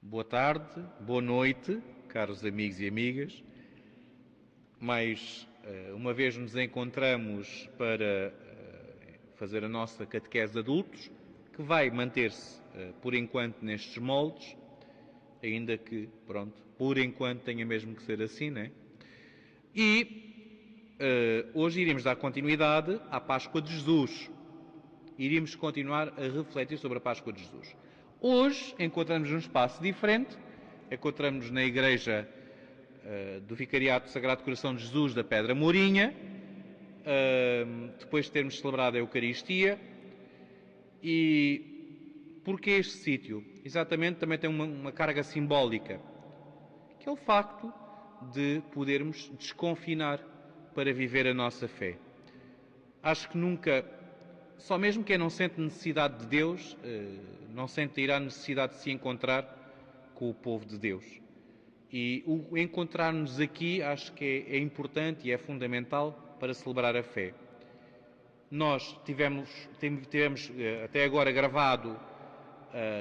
Boa tarde, boa noite, caros amigos e amigas. Mais uma vez nos encontramos para fazer a nossa catequese de adultos, que vai manter-se, por enquanto, nestes moldes, ainda que, pronto, por enquanto tenha mesmo que ser assim, né? E hoje iremos dar continuidade à Páscoa de Jesus. Iremos continuar a refletir sobre a Páscoa de Jesus. Hoje encontramos num espaço diferente, encontramos na igreja do Vicariato Sagrado Coração de Jesus da Pedra Mourinha, depois de termos celebrado a Eucaristia. E porquê este sítio? Exatamente, também tem uma carga simbólica, que é o facto de podermos desconfinar para viver a nossa fé. Acho que nunca... Só mesmo quem não sente necessidade de Deus, não sentirá necessidade de se encontrar com o povo de Deus. E o encontrar-nos aqui acho que é importante e é fundamental para celebrar a fé. Nós tivemos até agora gravado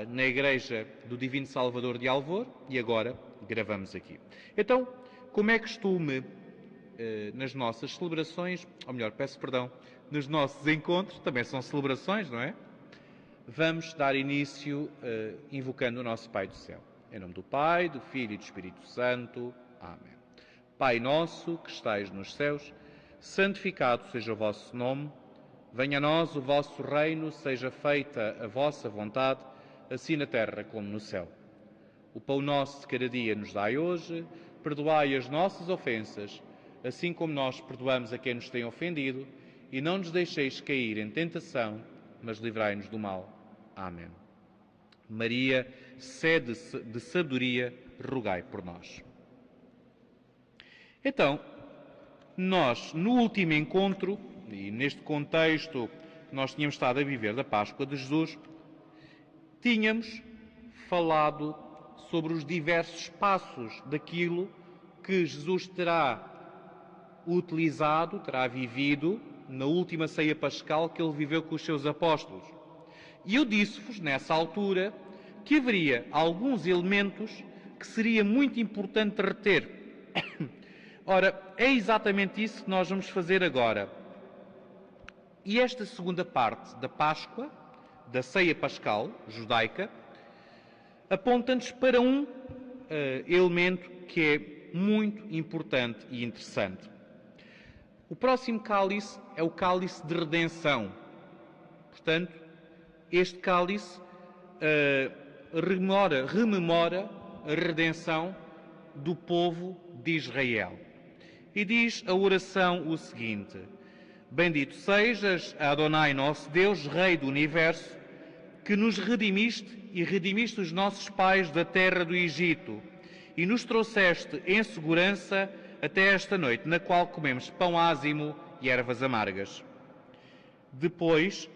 na Igreja do Divino Salvador de Alvor e agora gravamos aqui. Então, como é costume nas nossas celebrações, ou melhor, peço perdão, nos nossos encontros, também são celebrações, não é? Vamos dar início invocando o nosso Pai do Céu. Em nome do Pai, do Filho e do Espírito Santo. Amém. Pai nosso, que estais nos céus, santificado seja o vosso nome. Venha a nós o vosso reino, seja feita a vossa vontade, assim na terra como no céu. O pão nosso de cada dia nos dai hoje, perdoai as nossas ofensas, assim como nós perdoamos a quem nos tem ofendido, e não nos deixeis cair em tentação, mas livrai-nos do mal. Amém. Maria, sede de sabedoria, rogai por nós. Então, nós, no último encontro, e neste contexto que nós tínhamos estado a viver da Páscoa de Jesus, tínhamos falado sobre os diversos passos daquilo que Jesus terá utilizado, terá vivido na última ceia pascal que ele viveu com os seus apóstolos. E eu disse-vos, nessa altura, que haveria alguns elementos que seria muito importante reter. Ora, é exatamente isso que nós vamos fazer agora. E esta segunda parte da Páscoa, da ceia pascal judaica, aponta-nos para um elemento que é muito importante e interessante. O próximo cálice é o cálice de redenção. Portanto, este cálice rememora a redenção do povo de Israel. E diz a oração o seguinte: Bendito sejas, Adonai nosso Deus, Rei do Universo, que nos redimiste e redimiste os nossos pais da terra do Egito e nos trouxeste em segurança até esta noite, na qual comemos pão ázimo e ervas amargas. Depois,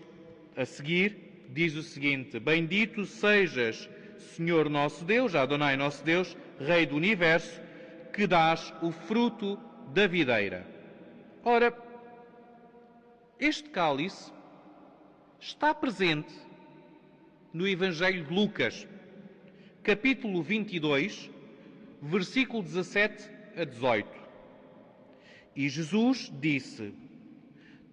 a seguir, diz o seguinte: Bendito sejas, Senhor nosso Deus, Adonai nosso Deus, Rei do Universo, que dás o fruto da videira. Ora, este cálice está presente no Evangelho de Lucas, capítulo 22, versículo 17 a 18. E Jesus disse: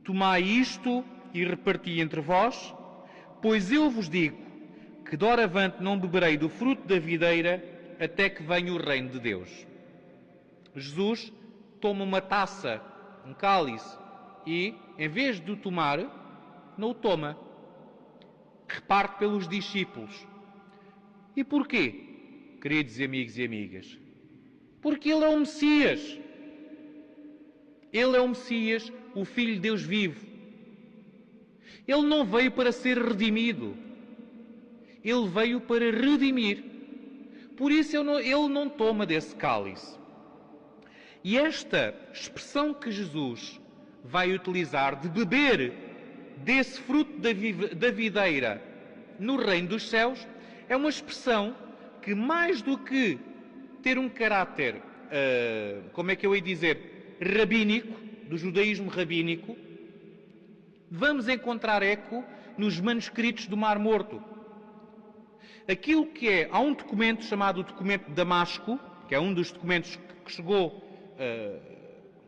Tomai isto e reparti entre vós, pois eu vos digo que doravante não beberei do fruto da videira até que venha o reino de Deus. Jesus toma uma taça, um cálice, e, em vez de o tomar, não o toma. Reparte pelos discípulos. E porquê, queridos amigos e amigas? Porque Ele é o Messias. Ele é o Messias, o Filho de Deus vivo. Ele não veio para ser redimido. Ele veio para redimir. Por isso ele não toma desse cálice. E esta expressão que Jesus vai utilizar de beber desse fruto da videira no reino dos céus é uma expressão que, mais do que ter um caráter, como é que eu ia dizer, rabínico, do judaísmo rabínico, vamos encontrar eco nos manuscritos do Mar Morto. aquilo que é... Há um documento chamado o documento de Damasco, que é um dos documentos que chegou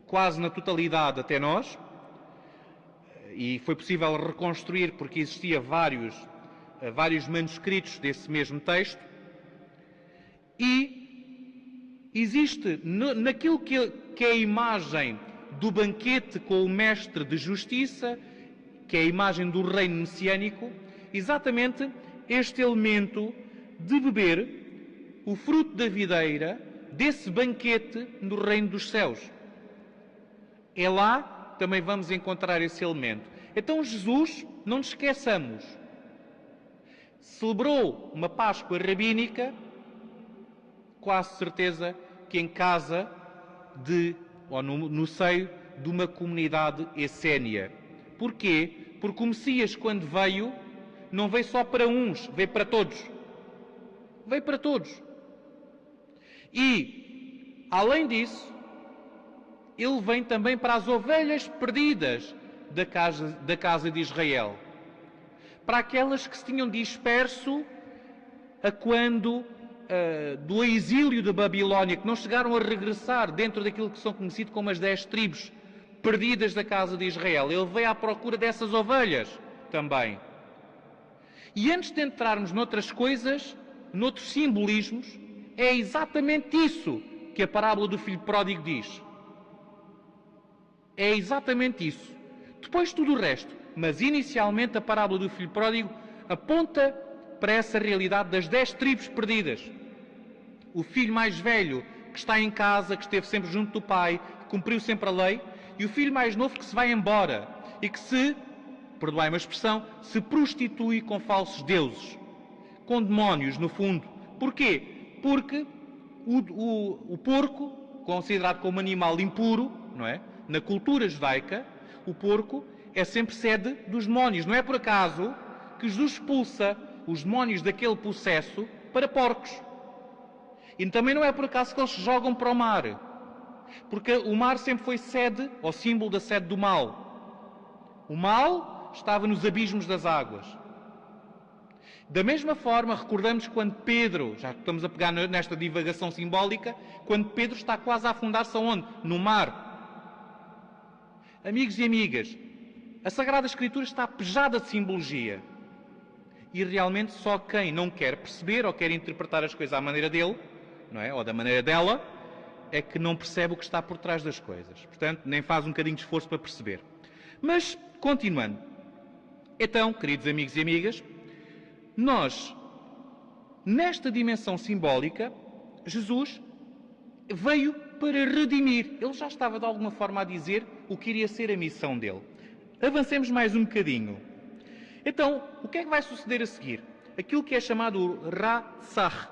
quase na totalidade até nós, e foi possível reconstruir porque existia vários manuscritos desse mesmo texto, e existe naquilo que é a imagem do banquete com o mestre de justiça, que é a imagem do reino messiânico, exatamente este elemento de beber o fruto da videira desse banquete no reino dos céus. É lá também vamos encontrar esse elemento. Então Jesus, não nos esqueçamos, celebrou uma Páscoa rabínica, quase certeza que em casa ou no seio de uma comunidade essénia. Porquê? Porque o Messias, quando veio, não veio só para uns, veio para todos. Veio para todos. E, além disso, ele vem também para as ovelhas perdidas da casa de Israel. Para aquelas que se tinham disperso a quando do exílio da Babilónia, que não chegaram a regressar dentro daquilo que são conhecidos como as 10 tribos perdidas da casa de Israel. Ele veio à procura dessas ovelhas também. E antes de entrarmos noutras coisas, noutros simbolismos, é exatamente isso que a parábola do filho pródigo diz. É exatamente isso. Depois tudo o resto. Mas inicialmente a parábola do filho pródigo aponta para essa realidade das 10 tribos perdidas. O filho mais velho que está em casa, que esteve sempre junto do pai, que cumpriu sempre a lei, e o filho mais novo que se vai embora e que perdoai-me a expressão, se prostitui com falsos deuses, com demónios no fundo. Porquê? Porque o porco, considerado como animal impuro, não é? Na cultura judaica, o porco é sempre sede dos demónios. Não é por acaso que Jesus expulsa os demónios daquele possesso para porcos. E também não é por acaso que eles se jogam para o mar. Porque o mar sempre foi sede, ou símbolo da sede do mal. O mal estava nos abismos das águas. Da mesma forma, recordamos quando Pedro, já estamos a pegar nesta divagação simbólica, quando Pedro está quase a afundar-se aonde? No mar. Amigos e amigas, a Sagrada Escritura está pejada de simbologia. E realmente só quem não quer perceber ou quer interpretar as coisas à maneira dele, não é? Ou da maneira dela, é que não percebe o que está por trás das coisas. Portanto, nem faz um bocadinho de esforço para perceber. Mas, continuando. Então, queridos amigos e amigas, nós, nesta dimensão simbólica, Jesus veio para redimir. Ele já estava de alguma forma a dizer o que iria ser a missão dele. Avancemos mais um bocadinho. Então, o que é que vai suceder a seguir? Aquilo que é chamado Ratzach,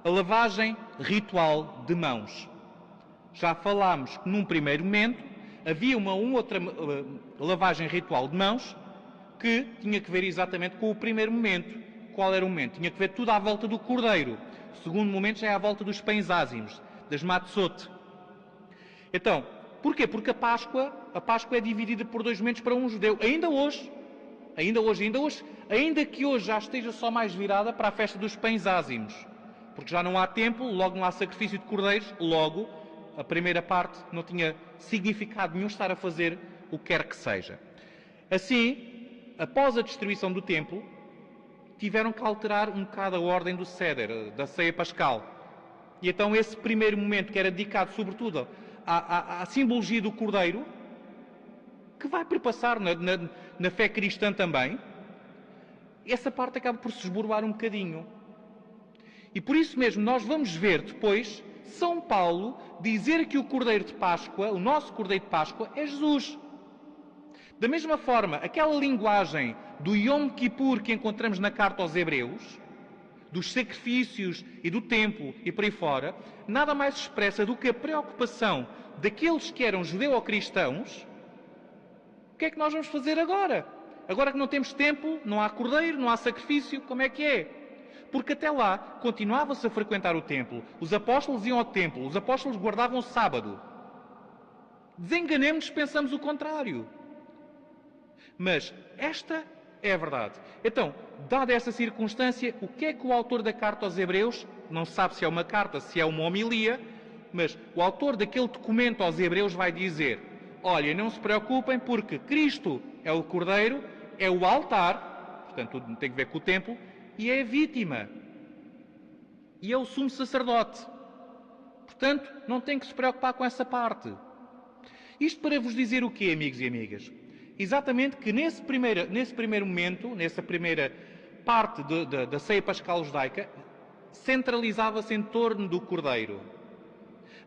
a lavagem ritual de mãos. Já falámos que num primeiro momento havia uma outra lavagem ritual de mãos que tinha que ver exatamente com o primeiro momento. Qual era o momento? Tinha que ver tudo à volta do cordeiro. O segundo momento já é à volta dos pães ázimos, das matzot. Então, porquê? Porque a Páscoa é dividida por 2 momentos para um judeu. Ainda que hoje já esteja só mais virada para a festa dos pães ázimos. Porque já não há templo, logo não há sacrifício de cordeiros, logo a primeira parte não tinha significado nenhum estar a fazer o que quer que seja. Assim, após a destruição do templo, tiveram que alterar um bocado a ordem do Seder, da ceia pascal. E então esse primeiro momento, que era dedicado sobretudo à simbologia do cordeiro, que vai perpassar na fé cristã também, essa parte acaba por se esboroar um bocadinho. E por isso mesmo nós vamos ver depois São Paulo dizer que o Cordeiro de Páscoa, o nosso Cordeiro de Páscoa, é Jesus. Da mesma forma, aquela linguagem do Yom Kippur que encontramos na carta aos Hebreus, dos sacrifícios e do templo e por aí fora, nada mais expressa do que a preocupação daqueles que eram judeu-cristãos. O que é que nós vamos fazer agora? Agora que não temos templo, não há cordeiro, não há sacrifício, como é que é? Porque até lá continuava-se a frequentar o templo, os apóstolos iam ao templo, os apóstolos guardavam o sábado. Desenganemos-nos, pensamos o contrário. Mas esta É verdade. Então, dada essa circunstância, o que é que o autor da carta aos Hebreus, não sabe se é uma carta, se é uma homilia, mas o autor daquele documento aos Hebreus vai dizer: olha, não se preocupem porque Cristo é o Cordeiro, é o altar, portanto tudo tem a ver com o templo, e é a vítima. E é o sumo sacerdote. Portanto, não tem que se preocupar com essa parte. Isto para vos dizer o quê, amigos e amigas? Exatamente que nesse primeiro momento, nessa primeira parte da ceia pascal judaica, centralizava-se em torno do Cordeiro.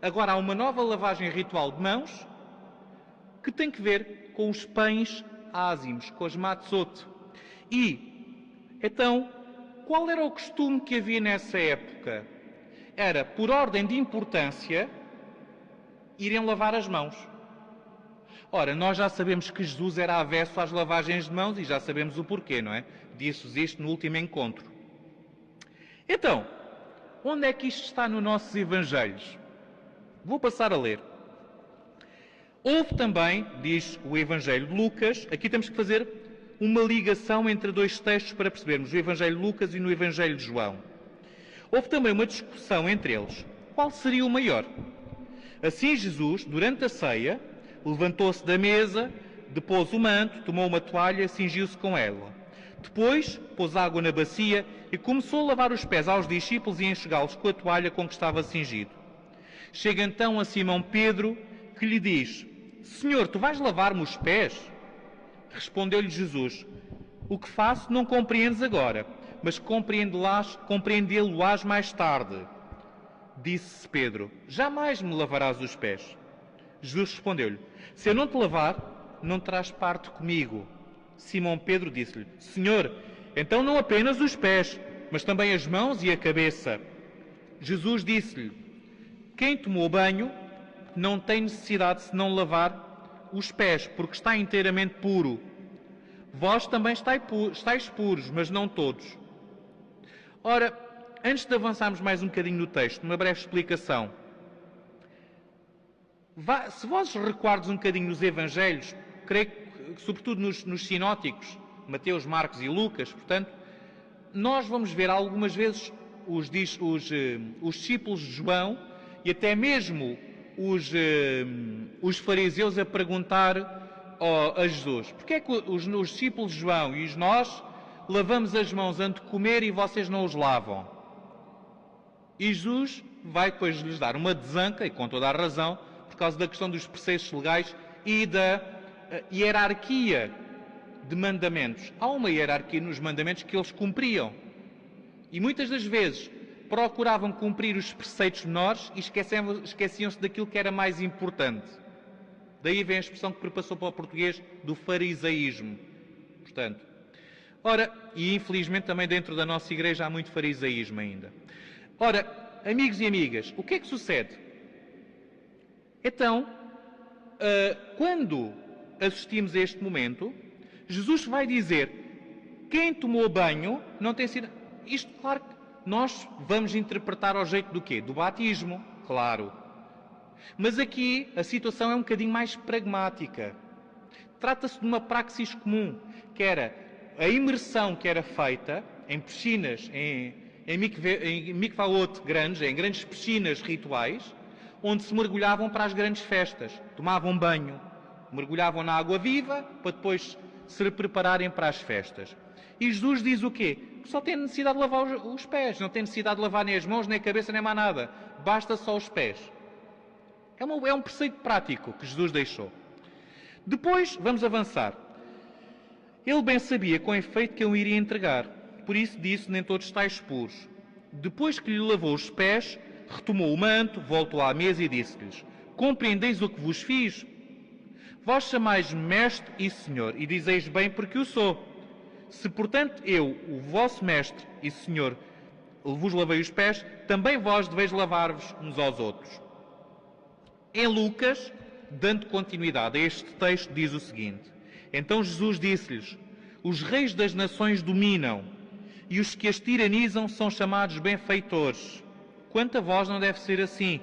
Agora há uma nova lavagem ritual de mãos que tem que ver com os pães ázimos, com as matzot. E, então, qual era o costume que havia nessa época? Era, por ordem de importância, irem lavar as mãos. Ora, nós já sabemos que Jesus era avesso às lavagens de mãos e já sabemos o porquê, não é? Disse-vos isto no último encontro. Então, onde é que isto está nos nossos evangelhos? Vou passar a ler. Houve também, diz o Evangelho de Lucas, aqui temos que fazer uma ligação entre dois textos para percebermos o Evangelho de Lucas e no Evangelho de João. Houve também uma discussão entre eles. Qual seria o maior? Assim Jesus, durante a ceia, levantou-se da mesa, depôs o manto, tomou uma toalha e cingiu-se com ela. Depois pôs água na bacia e começou a lavar os pés aos discípulos e enxugá-los com a toalha com que estava cingido. Chega então a Simão Pedro, que lhe diz: Senhor, tu vais lavar-me os pés? Respondeu-lhe Jesus: O que faço não compreendes agora, mas compreendê-lo-ás mais tarde. Disse Pedro: Jamais me lavarás os pés. Jesus respondeu-lhe: Se eu não te lavar, não terás parte comigo. Simão Pedro disse-lhe: Senhor, então não apenas os pés, mas também as mãos e a cabeça. Jesus disse-lhe: Quem tomou banho não tem necessidade de se não lavar os pés, porque está inteiramente puro. Vós também estáis puros, mas não todos. Ora, antes de avançarmos mais um bocadinho no texto, uma breve explicação. Se vós recuardes um bocadinho nos Evangelhos, creio que, sobretudo nos sinóticos, Mateus, Marcos e Lucas, portanto, nós vamos ver algumas vezes os discípulos de João e até mesmo os fariseus a perguntar a Jesus: porque é que os discípulos de João e nós lavamos as mãos antes de comer e vocês não os lavam? E Jesus vai depois lhes dar uma desanca, e com toda a razão, por causa da questão dos preceitos legais e da hierarquia de mandamentos. Há uma hierarquia nos mandamentos que eles cumpriam. E muitas das vezes procuravam cumprir os preceitos menores e esqueciam-se daquilo que era mais importante. Daí vem a expressão que passou para o português do farisaísmo. Portanto, ora, e infelizmente também dentro da nossa igreja há muito farisaísmo ainda. Ora, amigos e amigas, o que é que sucede? Então, quando assistimos a este momento, Jesus vai dizer: quem tomou banho não tem sido... Isto, claro, que nós vamos interpretar ao jeito do quê? Do batismo, claro. Mas aqui a situação é um bocadinho mais pragmática. Trata-se de uma praxis comum, que era a imersão que era feita em piscinas, em mikvaot grandes, em grandes piscinas rituais, onde se mergulhavam para as grandes festas. Tomavam banho, mergulhavam na água viva, para depois se prepararem para as festas. E Jesus diz o quê? Que só tem necessidade de lavar os pés, não tem necessidade de lavar nem as mãos, nem a cabeça, nem mais nada. Basta só os pés. É um preceito prático que Jesus deixou. Depois, vamos avançar. Ele bem sabia com efeito que eu iria entregar. Por isso disse: nem todos estáis puros. Depois que lhe lavou os pés, retomou o manto, voltou à mesa e disse-lhes: compreendeis o que vos fiz? Vós chamais-me mestre e senhor, e dizeis bem porque o sou. Se, portanto, eu, o vosso mestre e senhor, vos lavei os pés, também vós deveis lavar-vos uns aos outros. Em Lucas, dando continuidade a este texto, diz o seguinte: então Jesus disse-lhes: os reis das nações dominam, e os que as tiranizam são chamados benfeitores. Quanto a vós não deve ser assim.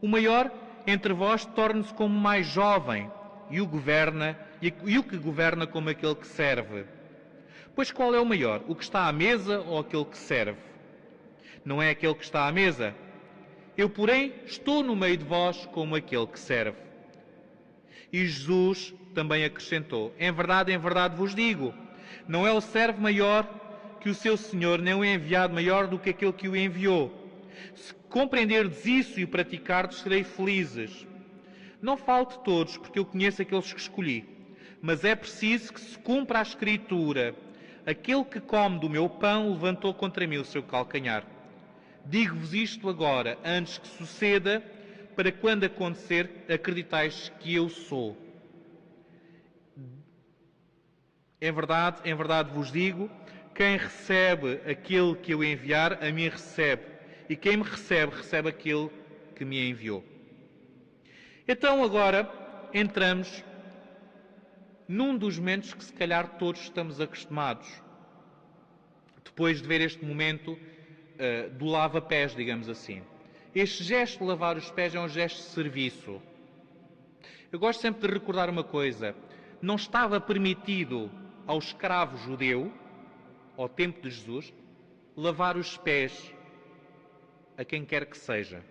O maior entre vós torne-se como mais jovem, e o que governa como aquele que serve. Pois qual é o maior? O que está à mesa ou aquele que serve? Não é aquele que está à mesa. Eu, porém, estou no meio de vós como aquele que serve. E Jesus também acrescentou: em verdade vos digo, não é o servo maior que o seu Senhor, nem o enviado maior do que aquele que o enviou. Se compreenderdes isso e o praticardes, sereis felizes. Não falo de todos, porque eu conheço aqueles que escolhi, mas é preciso que se cumpra a Escritura: aquele que come do meu pão levantou contra mim o seu calcanhar. Digo-vos isto agora, antes que suceda, para quando acontecer, acreditais que eu sou. Em verdade vos digo, quem recebe aquele que eu enviar, a mim recebe. E quem me recebe, recebe aquele que me enviou. Então agora entramos num dos momentos que se calhar todos estamos acostumados. Depois de ver este momento do lava-pés, digamos assim. Este gesto de lavar os pés é um gesto de serviço. Eu gosto sempre de recordar uma coisa. Não estava permitido ao escravo judeu, ao tempo de Jesus, lavar os pés a quem quer que seja.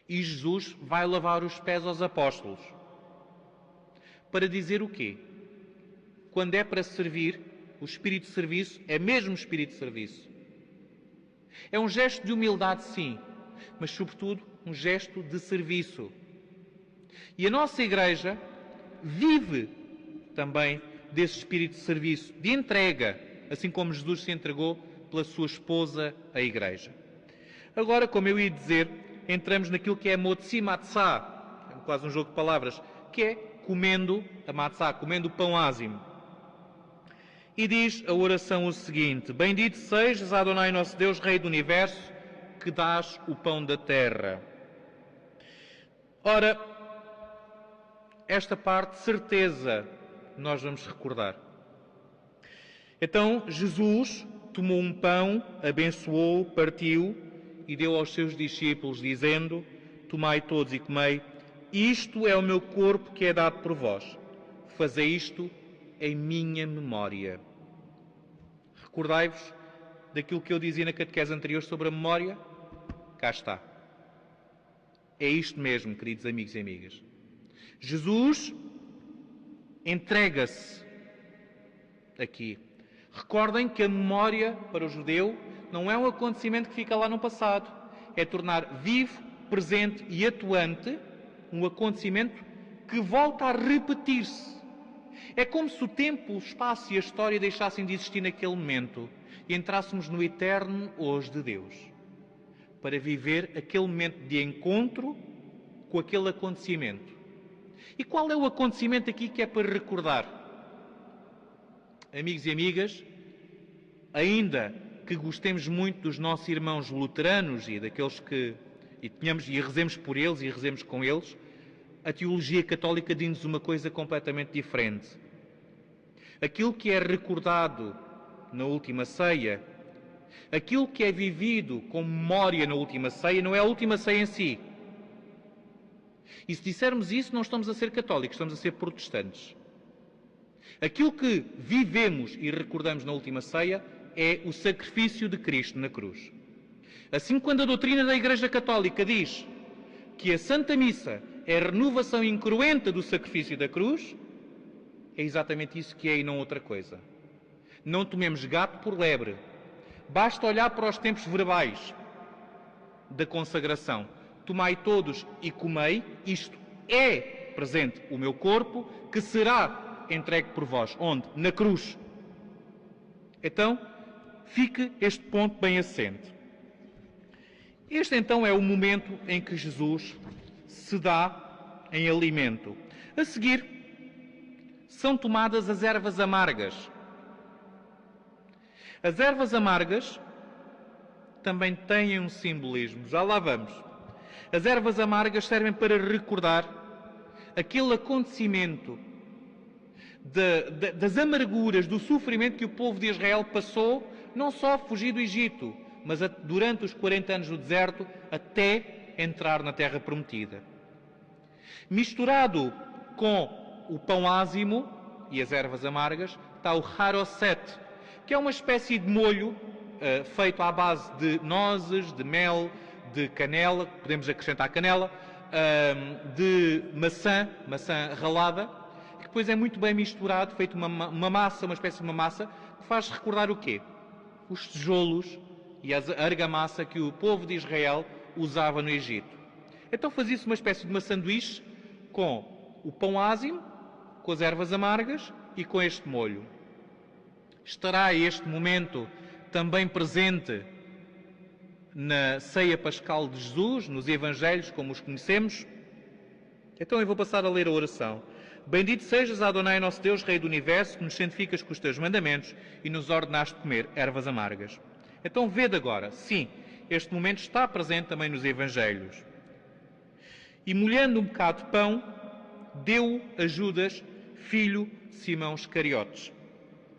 E Jesus vai lavar os pés aos apóstolos. Para dizer o quê? Quando é para servir, o espírito de serviço é mesmo espírito de serviço. É um gesto de humildade, sim, mas sobretudo um gesto de serviço. E a nossa Igreja vive também desse espírito de serviço, de entrega, assim como Jesus se entregou pela sua esposa, a Igreja. Agora, como eu ia dizer, entramos naquilo que é motzi matzah, é quase um jogo de palavras, que é comendo a matzah, comendo o pão ázimo. E diz a oração o seguinte: bendito sejas, Adonai nosso Deus, Rei do Universo, que dás o pão da terra. Ora, esta parte, certeza, nós vamos recordar. Então, Jesus tomou um pão, abençoou, partiu e deu aos seus discípulos, dizendo: tomai todos e comei, isto é o meu corpo que é dado por vós. Fazei isto em minha memória. Recordai-vos daquilo que eu dizia na catequese anterior sobre a memória? Cá está. É isto mesmo, queridos amigos e amigas. Jesus entrega-se aqui. Recordem que a memória para o judeu não é um acontecimento que fica lá no passado. É tornar vivo, presente e atuante um acontecimento que volta a repetir-se. É como se o tempo, o espaço e a história deixassem de existir naquele momento e entrássemos no eterno hoje de Deus, para viver aquele momento de encontro com aquele acontecimento. E qual é o acontecimento aqui que é para recordar? Amigos e amigas, ainda que gostemos muito dos nossos irmãos luteranos e daqueles que e rezemos por eles e rezemos com eles, a teologia católica diz-nos uma coisa completamente diferente. Aquilo que é recordado na última ceia, aquilo que é vivido com memória na última ceia, não é a última ceia em si. E se dissermos isso, não estamos a ser católicos, estamos a ser protestantes. Aquilo que vivemos e recordamos na última ceia é o sacrifício de Cristo na cruz. Assim, quando a doutrina da Igreja Católica diz que a Santa Missa é a renovação incruenta do sacrifício da cruz, é exatamente isso que é e não outra coisa. Não tomemos gato por lebre. Basta olhar para os tempos verbais da consagração. Tomai todos e comei, isto é presente o meu corpo, que será entregue por vós. Onde? Na cruz. Então, fique este ponto bem assente. Este então é o momento em que Jesus se dá em alimento. A seguir, são tomadas as ervas amargas. As ervas amargas também têm um simbolismo. Já lá vamos. As ervas amargas servem para recordar aquele acontecimento das amarguras, do sofrimento que o povo de Israel passou, não só a fugir do Egito, mas durante os 40 anos do deserto, até entrar na Terra Prometida. Misturado com o pão ázimo e as ervas amargas, está o haroset, que é uma espécie de molho feito à base de nozes, de mel, de canela, podemos acrescentar canela, de maçã ralada, que depois é muito bem misturado, feito uma massa, uma espécie de uma massa, que faz recordar o quê? Os tijolos e a argamassa que o povo de Israel usava no Egito. Então fazia-se uma espécie de uma sanduíche com o pão ázimo, com as ervas amargas e com este molho. Estará este momento também presente na ceia pascal de Jesus, nos Evangelhos, como os conhecemos? Então eu vou passar a ler a oração. Bendito sejas, Adonai, nosso Deus, Rei do Universo, que nos santificas com os teus mandamentos e nos ordenaste comer ervas amargas. Então vede agora, sim, este momento está presente também nos Evangelhos. E molhando um bocado de pão, deu a Judas, filho de Simão Iscariotes.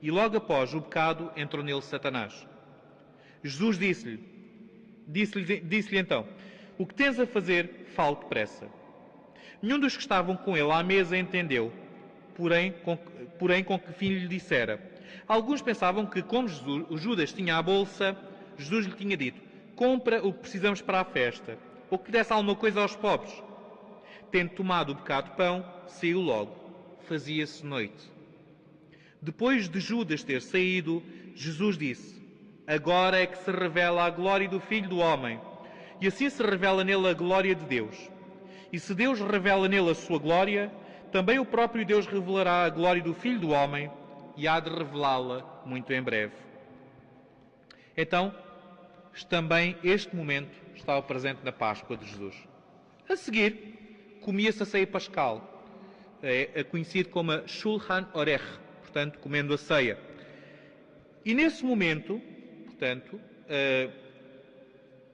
E logo após o bocado entrou nele Satanás. Jesus disse-lhe então, o que tens a fazer, fale depressa. Nenhum dos que estavam com ele à mesa entendeu, porém com que fim lhe dissera. Alguns pensavam que, como o Judas tinha a bolsa, Jesus lhe tinha dito, compra o que precisamos para a festa, ou que desse alguma coisa aos pobres. Tendo tomado o bocado de pão, saiu logo. Fazia-se noite. Depois de Judas ter saído, Jesus disse, agora é que se revela a glória do Filho do Homem, e assim se revela nele a glória de Deus. E se Deus revela nele a sua glória, também o próprio Deus revelará a glória do Filho do Homem, e há de revelá-la muito em breve. Então, também este momento estava presente na Páscoa de Jesus. A seguir, comia-se a ceia pascal, conhecido como a Shulchan Orech, portanto, comendo a ceia. E nesse momento, portanto,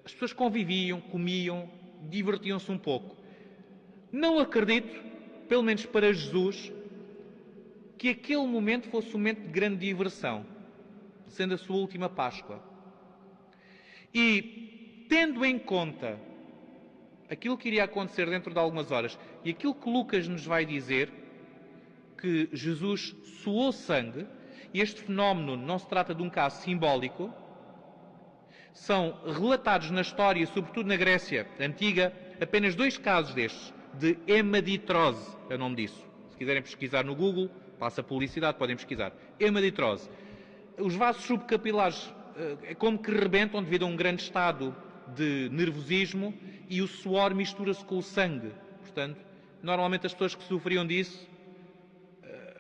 as pessoas conviviam, comiam, divertiam-se um pouco. Não acredito, pelo menos para Jesus, que aquele momento fosse um momento de grande diversão, sendo a sua última Páscoa. E, tendo em conta aquilo que iria acontecer dentro de algumas horas e aquilo que Lucas nos vai dizer, que Jesus suou sangue, e este fenómeno não se trata de um caso simbólico, são relatados na história, sobretudo na Grécia Antiga, apenas 2 casos destes, de hemaditrose, é o nome disso. Se quiserem pesquisar no Google, passa publicidade, podem pesquisar. Hemaditrose. Os vasos subcapilares é como que rebentam devido a um grande estado de nervosismo e o suor mistura-se com o sangue. Portanto, normalmente as pessoas que sofriam disso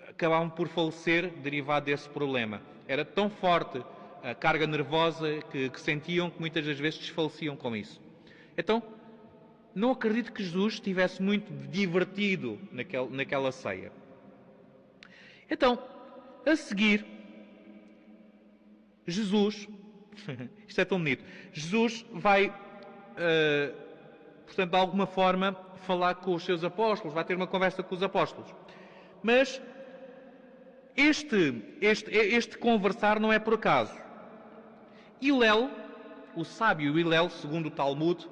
acabavam por falecer derivado desse problema. Era tão forte a carga nervosa que sentiam que muitas das vezes desfaleciam com isso. Então, não acredito que Jesus estivesse muito divertido naquela ceia. Então, a seguir, Jesus, isto é tão bonito, Jesus vai, portanto, de alguma forma, falar com os seus apóstolos, vai ter uma conversa com os apóstolos. Mas este conversar não é por acaso. Hillel, o sábio Hillel, segundo o Talmud,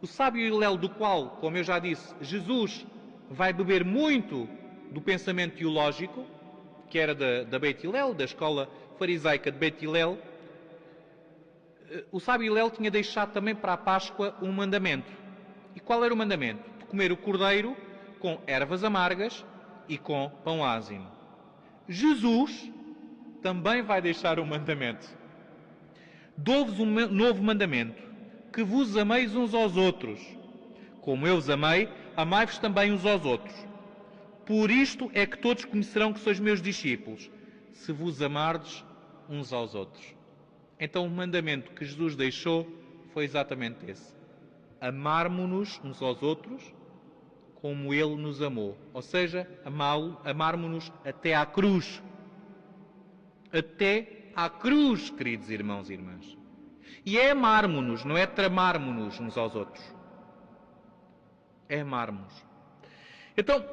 o sábio Hillel do qual, como eu já disse, Jesus vai beber muito do pensamento teológico, que era da Beit Hillel, da escola farisaica de Beit Hillel, o sábio Hillel tinha deixado também para a Páscoa um mandamento. E qual era o mandamento? De comer o cordeiro com ervas amargas e com pão ázimo. Jesus também vai deixar um mandamento. Dou-vos um novo mandamento, que vos ameis uns aos outros. Como eu os amei, amai-vos também uns aos outros. Por isto é que todos conhecerão que sois meus discípulos, se vos amardes uns aos outros. Então o mandamento que Jesus deixou foi exatamente esse. Amarmo-nos uns aos outros como Ele nos amou. Ou seja, amarmo-nos até à cruz. Até à cruz, queridos irmãos e irmãs. E é amarmo-nos, não é tramarmo-nos uns aos outros. É amarmos. Então,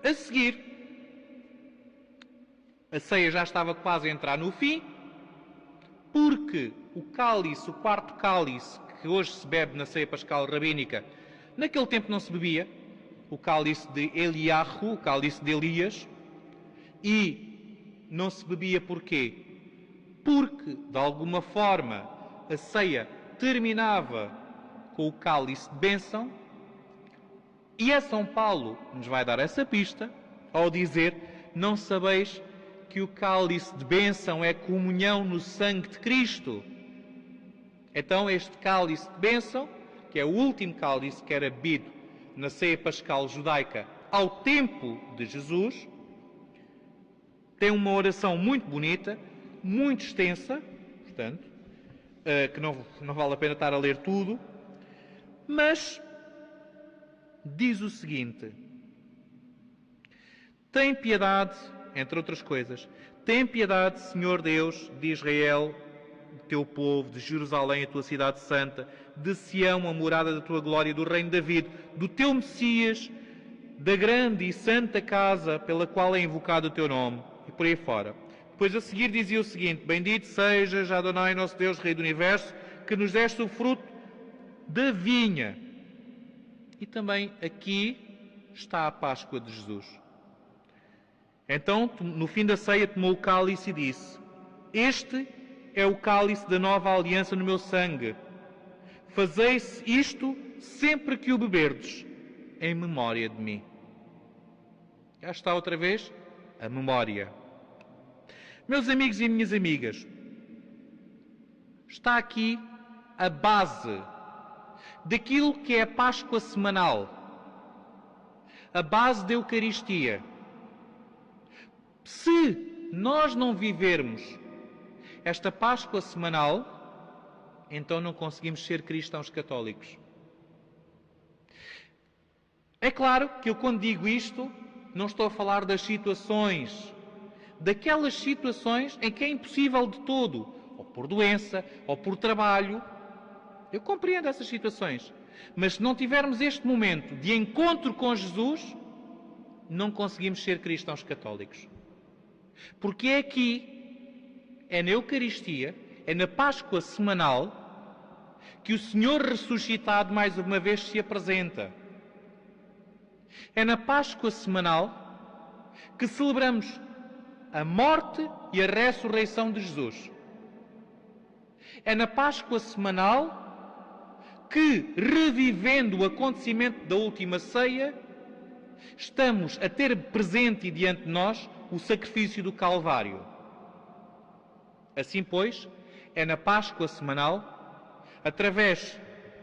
a seguir, a ceia já estava quase a entrar no fim, porque o cálice, o quarto cálice, que hoje se bebe na ceia pascal rabínica, naquele tempo não se bebia, o cálice de Eliahu, o cálice de Elias, e não se bebia porquê? Porque, de alguma forma, a ceia terminava com o cálice de bênção, e é São Paulo que nos vai dar essa pista ao dizer: não sabeis que o cálice de bênção é comunhão no sangue de Cristo? Então este cálice de bênção, que é o último cálice que era bebido na ceia pascal judaica ao tempo de Jesus, tem uma oração muito bonita, muito extensa, portanto, que não vale a pena estar a ler tudo, mas diz o seguinte: tem piedade, entre outras coisas, tem piedade, Senhor Deus de Israel, de teu povo, de Jerusalém, a tua cidade santa, de Sião, a morada da tua glória, e do reino de David, do teu Messias, da grande e santa casa pela qual é invocado o teu nome, e por aí fora. Depois a seguir dizia o seguinte: bendito sejas, Adonai, nosso Deus, Rei do Universo, que nos deste o fruto da vinha. E também aqui está a Páscoa de Jesus. Então, no fim da ceia, tomou o cálice e disse: este é o cálice da nova aliança no meu sangue. Fazeis isto sempre que o beberdes, em memória de mim. Já está outra vez a memória. Meus amigos e minhas amigas, está aqui a base daquilo que é a Páscoa semanal, a base da Eucaristia. Se nós não vivermos esta Páscoa semanal, então não conseguimos ser cristãos católicos. É claro que eu, quando digo isto, não estou a falar das situações, daquelas situações em que é impossível de todo, ou por doença, ou por trabalho. Eu compreendo essas situações. Mas se não tivermos este momento de encontro com Jesus, não conseguimos ser cristãos católicos. Porque é aqui, é na Eucaristia, é na Páscoa semanal, que o Senhor ressuscitado mais uma vez se apresenta. É na Páscoa semanal que celebramos a morte e a ressurreição de Jesus. É na Páscoa semanal que, revivendo o acontecimento da última ceia, estamos a ter presente e diante de nós o sacrifício do Calvário. Assim, pois, é na Páscoa semanal, através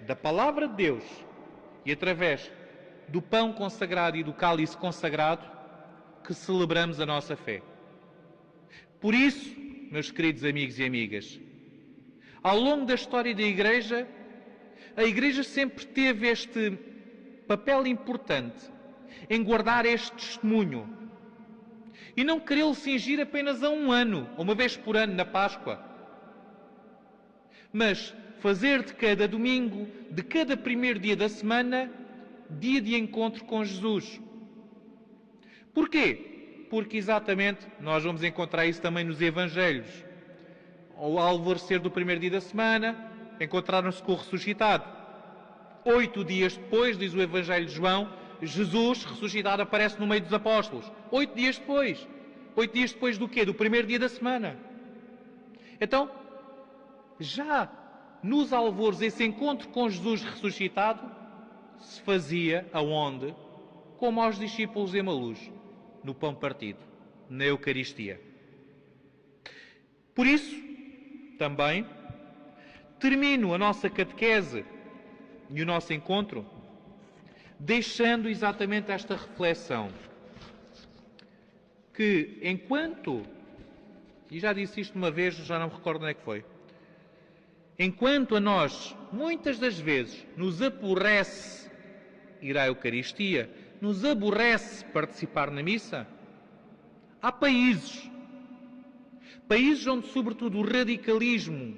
da Palavra de Deus e através do pão consagrado e do cálice consagrado, que celebramos a nossa fé. Por isso, meus queridos amigos e amigas, ao longo da história da Igreja, a Igreja sempre teve este papel importante em guardar este testemunho e não querê-lo cingir apenas a um ano, uma vez por ano na Páscoa, mas fazer de cada domingo, de cada primeiro dia da semana, dia de encontro com Jesus. Porquê? Porque exatamente nós vamos encontrar isso também nos Evangelhos. Ao alvorecer do primeiro dia da semana, encontraram-se com o ressuscitado. 8 dias depois, diz o Evangelho de João, Jesus ressuscitado aparece no meio dos apóstolos. 8 dias depois. 8 dias depois do quê? Do primeiro dia da semana. Então, já nos alvores, esse encontro com Jesus ressuscitado se fazia aonde? Como aos discípulos de Emaús, no pão partido, na Eucaristia. Por isso, também, termino a nossa catequese e o nosso encontro deixando exatamente esta reflexão, que enquanto, e já disse isto uma vez, já não me recordo onde é que foi, enquanto a nós, muitas das vezes, nos aborrece ir à Eucaristia, nos aborrece participar na missa, há países onde, sobretudo, o radicalismo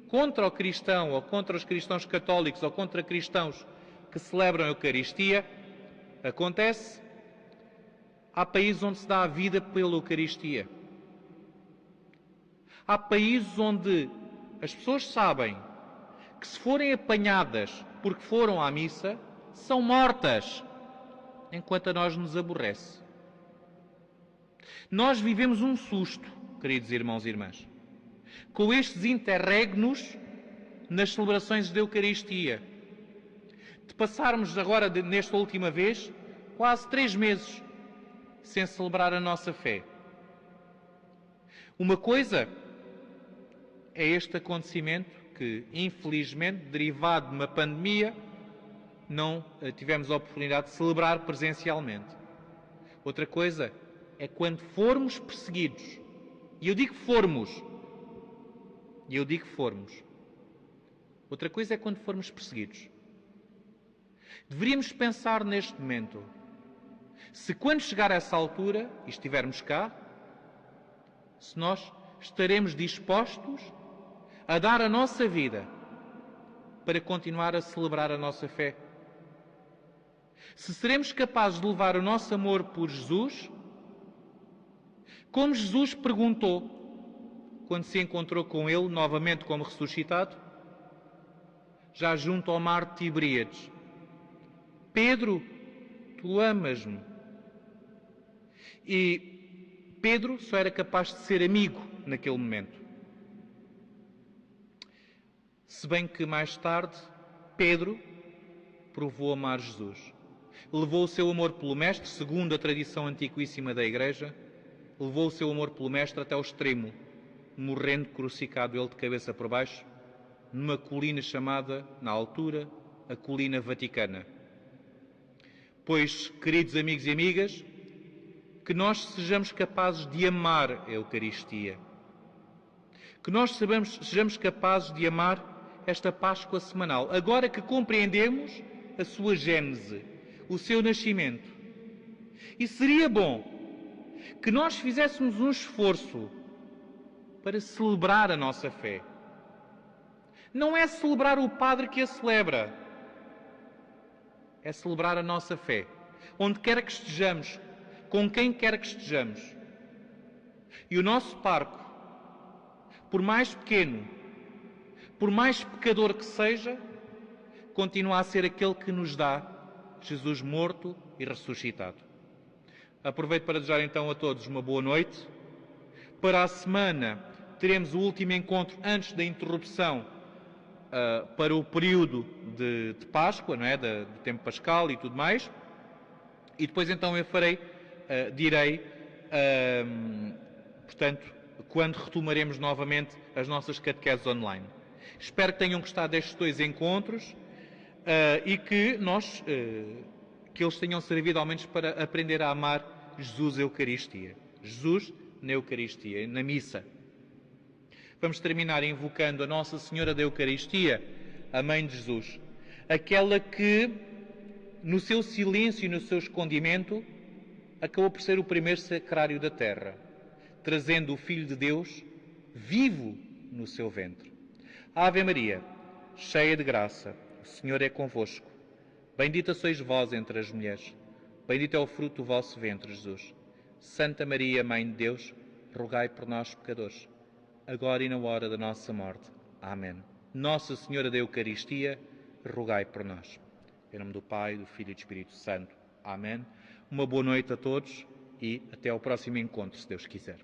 contra o cristão, ou contra os cristãos católicos, ou contra cristãos que celebram a Eucaristia, acontece. Há países onde se dá a vida pela Eucaristia. Há países onde as pessoas sabem que, se forem apanhadas porque foram à missa, são mortas, enquanto a nós nos aborrece. Nós vivemos um susto, queridos irmãos e irmãs, com estes interregnos nas celebrações da Eucaristia. De passarmos agora, nesta última vez, quase 3 meses sem celebrar a nossa fé. Uma coisa é este acontecimento que, infelizmente, derivado de uma pandemia, não tivemos a oportunidade de celebrar presencialmente. Outra coisa é quando formos perseguidos. E eu digo formos. Outra coisa é quando formos perseguidos. Deveríamos pensar neste momento, se quando chegar a essa altura e estivermos cá, se nós estaremos dispostos a dar a nossa vida para continuar a celebrar a nossa fé. Se seremos capazes de levar o nosso amor por Jesus, como Jesus perguntou quando se encontrou com ele novamente como ressuscitado, já junto ao mar de Tiberíades: Pedro, tu amas-me? E Pedro só era capaz de ser amigo naquele momento. Se bem que mais tarde Pedro provou amar Jesus. Levou o seu amor pelo Mestre, segundo a tradição antiquíssima da Igreja, levou o seu amor pelo Mestre até ao extremo, morrendo crucificado ele de cabeça por baixo, numa colina chamada, na altura, a Colina Vaticana. Pois, queridos amigos e amigas, que nós sejamos capazes de amar a Eucaristia. Que nós sejamos capazes de amar esta Páscoa semanal, agora que compreendemos a sua gênese, o seu nascimento. E seria bom que nós fizéssemos um esforço para celebrar a nossa fé. Não é celebrar o padre que a celebra, é celebrar a nossa fé, onde quer que estejamos, com quem quer que estejamos. E o nosso parco, por mais pequeno, por mais pecador que seja, continua a ser aquele que nos dá Jesus morto e ressuscitado. Aproveito para desejar então a todos uma boa noite. Para a semana teremos o último encontro antes da interrupção para o período de Páscoa, não é? Do tempo pascal e tudo mais. E depois então eu direi, portanto, quando retomaremos novamente as nossas catequeses online. Espero que tenham gostado destes 2 encontros e que eles tenham servido ao menos para aprender a amar Jesus Eucaristia. Jesus na Eucaristia, na missa. Vamos terminar invocando a Nossa Senhora da Eucaristia, a Mãe de Jesus, aquela que, no seu silêncio e no seu escondimento, acabou por ser o primeiro sacrário da terra, trazendo o Filho de Deus vivo no seu ventre. Ave Maria, cheia de graça, o Senhor é convosco. Bendita sois vós entre as mulheres. Bendito é o fruto do vosso ventre, Jesus. Santa Maria, Mãe de Deus, rogai por nós, pecadores, agora e na hora da nossa morte. Amém. Nossa Senhora da Eucaristia, rogai por nós. Em nome do Pai, do Filho e do Espírito Santo. Amém. Uma boa noite a todos e até ao próximo encontro, se Deus quiser.